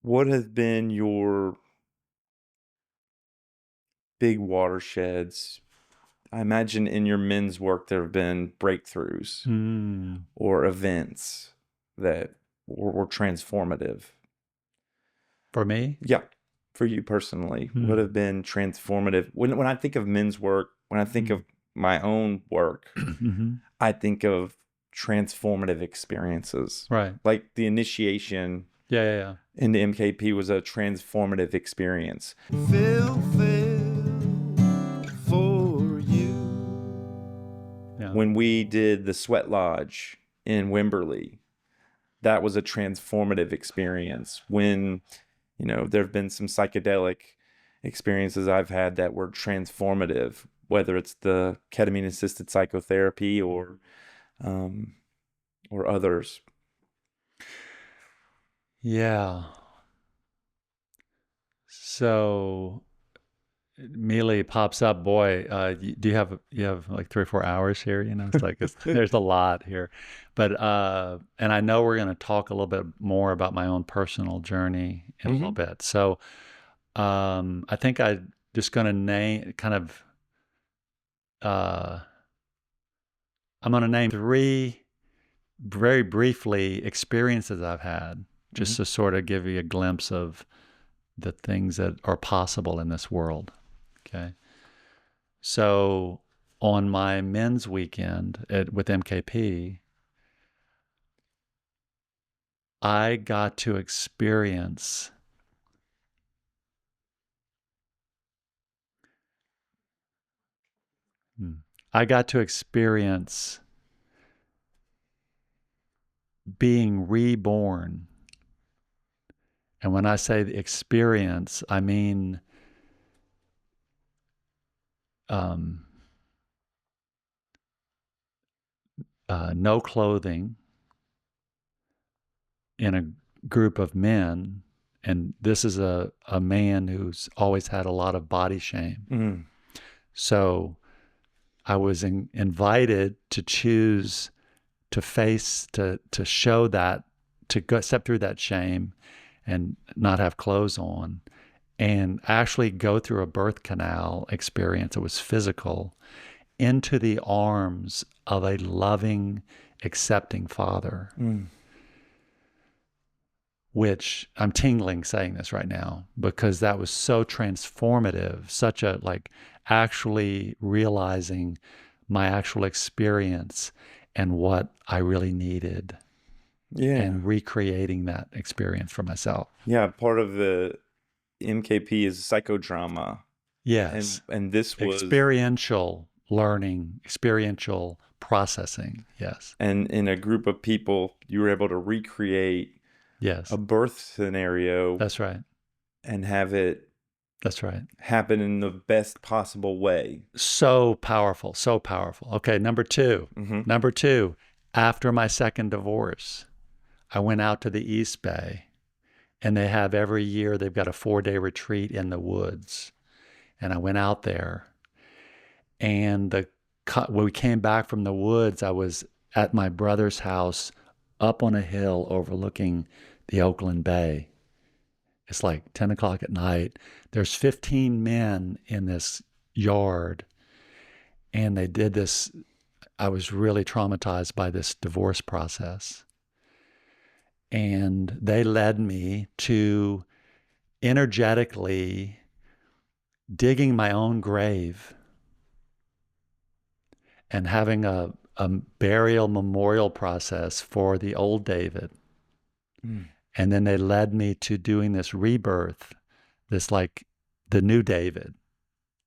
what have been your big watersheds? I imagine in your men's work there have been breakthroughs or events that were transformative. For me? Yeah, for you personally, what have been transformative? When I think of men's work, when I think of my own work, I think of transformative experiences. Right. Like the initiation Yeah. into MKP was a transformative experience. Feel for you. Yeah. When we did the Sweat Lodge in Wimberley, that was a transformative experience. When, there have been some psychedelic experiences I've had that were transformative, whether it's the ketamine-assisted psychotherapy or others. Yeah. So immediately pops up, boy, do you have like 3 or 4 hours here? It's like there's a lot here. But and I know we're going to talk a little bit more about my own personal journey in a little bit. So I think I'm just going to name I'm going to name 3 very briefly experiences I've had, just to sort of give you a glimpse of the things that are possible in this world. Okay. So on my men's weekend with MKP, I got to experience being reborn. And when I say the experience, I mean no clothing in a group of men. And this is a man who's always had a lot of body shame. So I was invited to choose to face, to show that, to go step through that shame and not have clothes on, and actually go through a birth canal experience. It was physical, into the arms of a loving, accepting father. Which I'm tingling saying this right now, because that was so transformative, such a actually realizing my actual experience and what I really needed. Yeah. And recreating that experience for myself. Yeah, part of the MKP is psychodrama. Yes. And this was experiential learning, experiential processing. Yes. And in a group of people, you were able to recreate a birth scenario. That's right. And have it happen in the best possible way. So powerful, so powerful. Okay, number 2. Number 2, after my second divorce, I went out to the East Bay, and they have every year, they've got a 4-day retreat in the woods. And I went out there, and when we came back from the woods, I was at my brother's house up on a hill overlooking the Oakland Bay. It's like 10 o'clock at night. There's 15 men in this yard, and they did this. I was really traumatized by this divorce process. And they led me to energetically digging my own grave and having a burial memorial process for the old David. And then they led me to doing this rebirth, this the new David,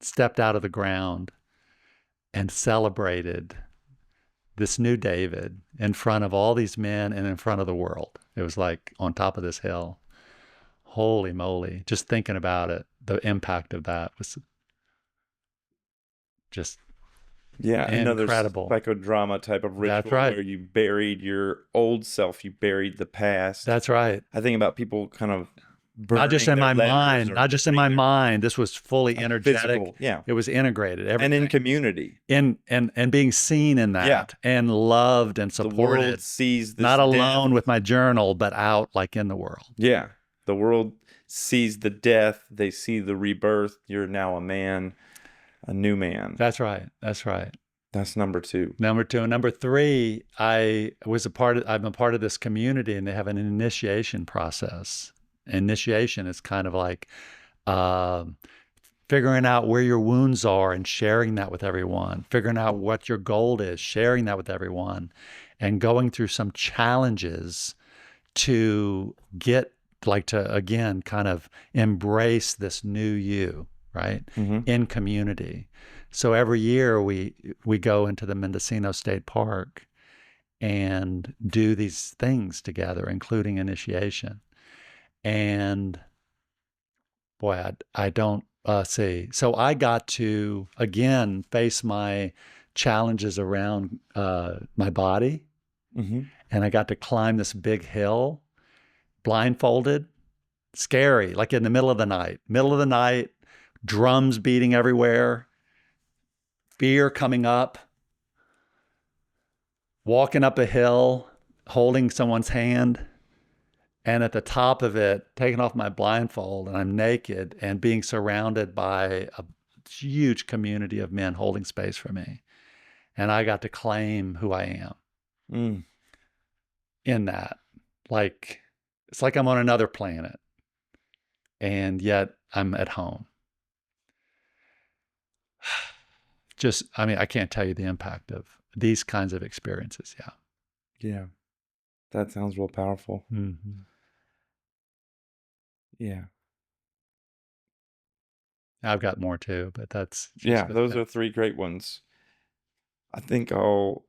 stepped out of the ground and celebrated this new David in front of all these men and in front of the world. It was like on top of this hill. Holy moly. Just thinking about it, the impact of that was just incredible. Another psychodrama type of ritual. That's right. Where you buried your old self, you buried the past. That's right. I think about people kind of not just in my mind. This was fully energetic. Physical, yeah. It was integrated. Everything. And in community. And being seen in that, and loved and supported. The world sees this not alone with my journal, but out in the world. Yeah. The world sees the death, they see the rebirth. You're now a man, a new man. That's right. That's right. That's number 2. Number 2. And number 3, I'm a part of this community, and they have an initiation process. Initiation is kind of like figuring out where your wounds are and sharing that with everyone, figuring out what your goal is, sharing that with everyone, and going through some challenges to get, like, to again kind of embrace this new you, right? In community. So every year we go into the Mendocino State Park and do these things together, including initiation. And boy, I don't see. So I got to again face my challenges around my body, and I got to climb this big hill, blindfolded, scary, like in the middle of the night, drums beating everywhere, fear coming up, walking up a hill, holding someone's hand, and at the top of it, taking off my blindfold, and I'm naked and being surrounded by a huge community of men holding space for me. And I got to claim who I am in that. Like, it's like I'm on another planet, and yet I'm at home. Just, I mean, I can't tell you the impact of these kinds of experiences. Yeah. Yeah. That sounds real powerful. Yeah. I've got more too, but that's just Yeah, those are 3 great ones. I think all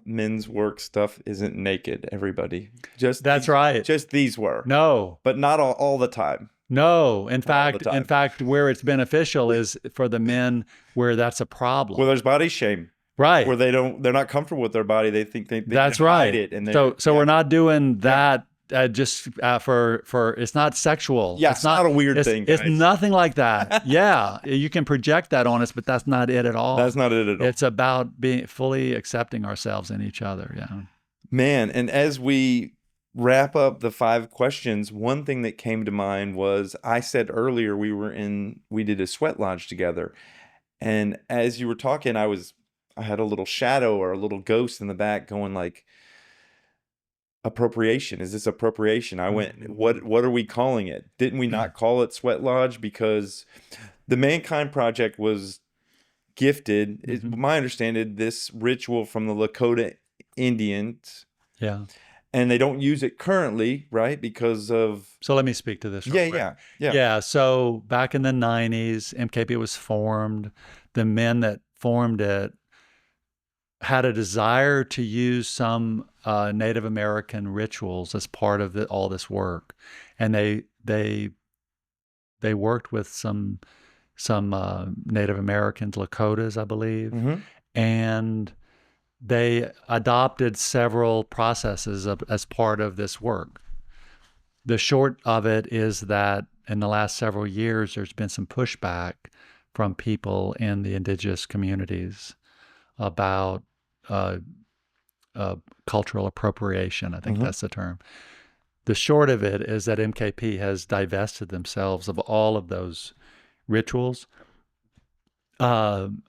men's work stuff isn't naked, everybody. That's right. Just these were. No. But not all the time. No. In Not all the time. fact, where it's beneficial is for the men where that's a problem. Well, there's body shame. Right. Where they're not comfortable with their body. They think they that's can right. hide it. And so we're not doing that just for it's not sexual. Yeah, it's not a weird thing, guys. It's nothing like that. Yeah, you can project that on us, but that's not it at all. That's not it at all. It's about being fully accepting ourselves and each other. Yeah. Man, and as we wrap up the 5 questions, one thing that came to mind was I said earlier we did a sweat lodge together. And as you were talking, I had a little shadow or a little ghost in the back going like, appropriation. Is this appropriation? I went, what are we calling it? Didn't we not call it Sweat Lodge? Because the Mankind Project was gifted, my understanding, this ritual from the Lakota Indians. Yeah. And they don't use it currently, right? Because of... So let me speak to this real quick. Yeah. So back in the 90s, MKP was formed. The men that formed it had a desire to use some Native American rituals as part of all this work, and they worked with some Native Americans, Lakotas, I believe, and they adopted several processes as part of this work. The short of it is that in the last several years, there's been some pushback from people in the indigenous communities about cultural appropriation. I think that's the term. The short of it is that MKP has divested themselves of all of those rituals. I'm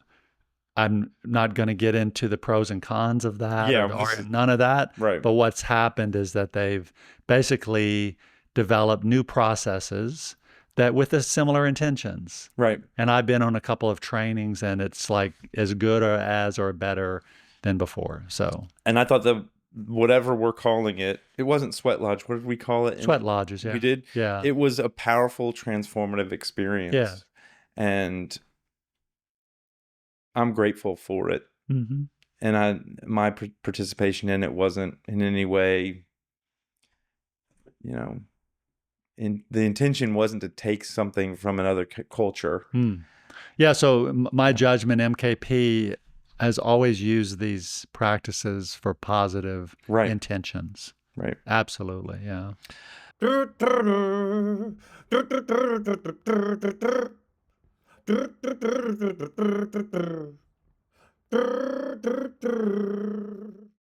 not going to get into the pros and cons of that, or none of that. Right. But what's happened is that they've basically developed new processes that with similar intentions. Right. And I've been on a couple of trainings, and it's like as good or better than before. So. And I thought whatever we're calling it, it wasn't Sweat Lodge. What did we call it? Sweat Lodges, yeah. We did? Yeah. It was a powerful, transformative experience. Yeah. And I'm grateful for it. And my participation in it wasn't in any way, the intention wasn't to take something from another culture. Yeah, so my judgment, MKP has always used these practices for positive intentions. Right. Absolutely, yeah.